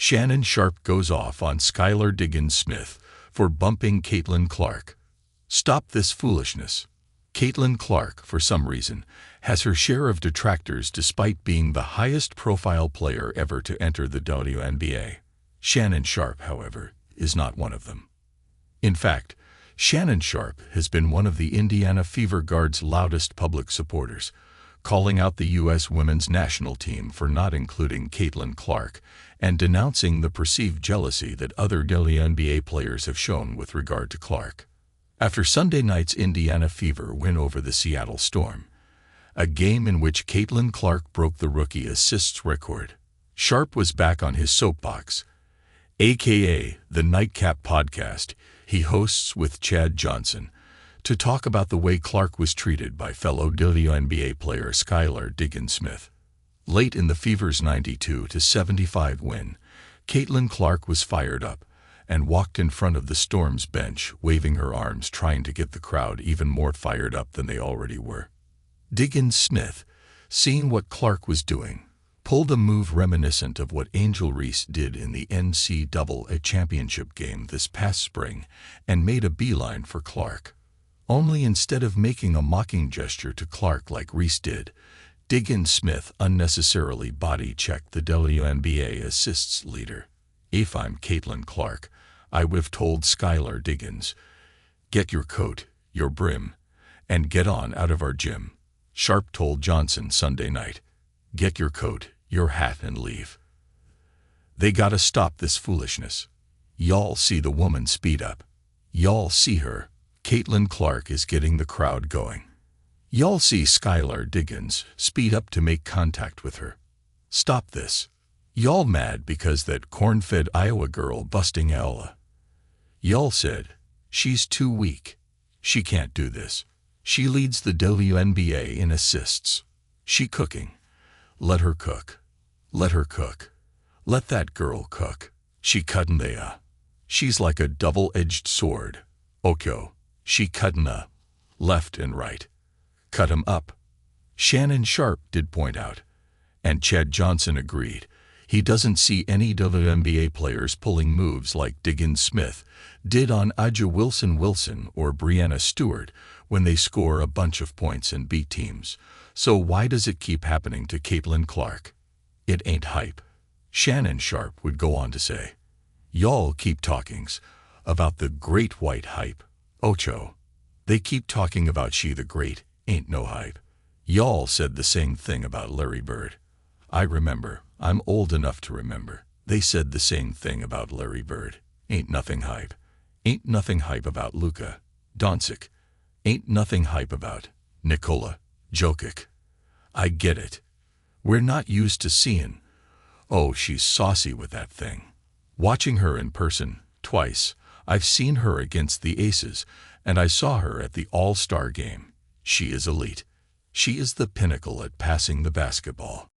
Shannon Sharpe goes off on Skylar Diggins-Smith for bumping Caitlin Clark. Stop this foolishness. Caitlin Clark, for some reason, has her share of detractors despite being the highest-profile player ever to enter the WNBA. Shannon Sharpe, however, is not one of them. In fact, Shannon Sharpe has been one of the Indiana Fever Guard's loudest public supporters, calling out the U.S. women's national team for not including Caitlin Clark and denouncing the perceived jealousy that other WNBA players have shown with regard to Clark. After Sunday night's Indiana Fever win over the Seattle Storm, a game in which Caitlin Clark broke the rookie assists record, Sharpe was back on his soapbox, aka the Nightcap podcast he hosts with Chad Johnson, to talk about the way Clark was treated by fellow WNBA player Skylar Diggins-Smith. Late in the Fever's 92-75 win, Caitlin Clark was fired up and walked in front of the Storm's bench, waving her arms, trying to get the crowd even more fired up than they already were. Diggins-Smith, seeing what Clark was doing, pulled a move reminiscent of what Angel Reese did in the NCAA championship game this past spring and made a beeline for Clark. Only instead of making a mocking gesture to Clark like Reese did, Diggins-Smith unnecessarily body-checked the WNBA assists leader. "If I'm Caitlin Clark, I would've told Skylar Diggins, get your coat, your brim, and get on out of our gym," Sharpe told Johnson Sunday night. "Get your coat, your hat, and leave. They gotta stop this foolishness. Y'all see the woman speed up. Y'all see her. Caitlin Clark is getting the crowd going. Y'all see Skylar Diggins speed up to make contact with her. Stop this. Y'all mad because that corn-fed Iowa girl busting Ella. Y'all said, she's too weak. She can't do this. She leads the WNBA in assists. She cooking. Let her cook. Let her cook. Let that girl cook. She cuttin' there. She's like a double-edged sword. Okyo. She cuttin' left and right. Cut 'em up." Shannon Sharpe did point out, and Chad Johnson agreed, he doesn't see any WNBA players pulling moves like Diggins-Smith did on A'ja Wilson or Breanna Stewart when they score a bunch of points and beat teams. So why does it keep happening to Caitlin Clark? It ain't hype. Shannon Sharpe would go on to say, "Y'all keep talkings about the great white hype. Ocho. They keep talking about she the great, ain't no hype. Y'all said the same thing about Larry Bird. I remember, I'm old enough to remember. They said the same thing about Larry Bird. Ain't nothing hype. Ain't nothing hype about Luka Doncic. Ain't nothing hype about Nikola Jokic. I get it. We're not used to seeing, oh, she's saucy with that thing. Watching her in person, twice, I've seen her against the Aces, and I saw her at the All-Star game. She is elite. She is the pinnacle at passing the basketball.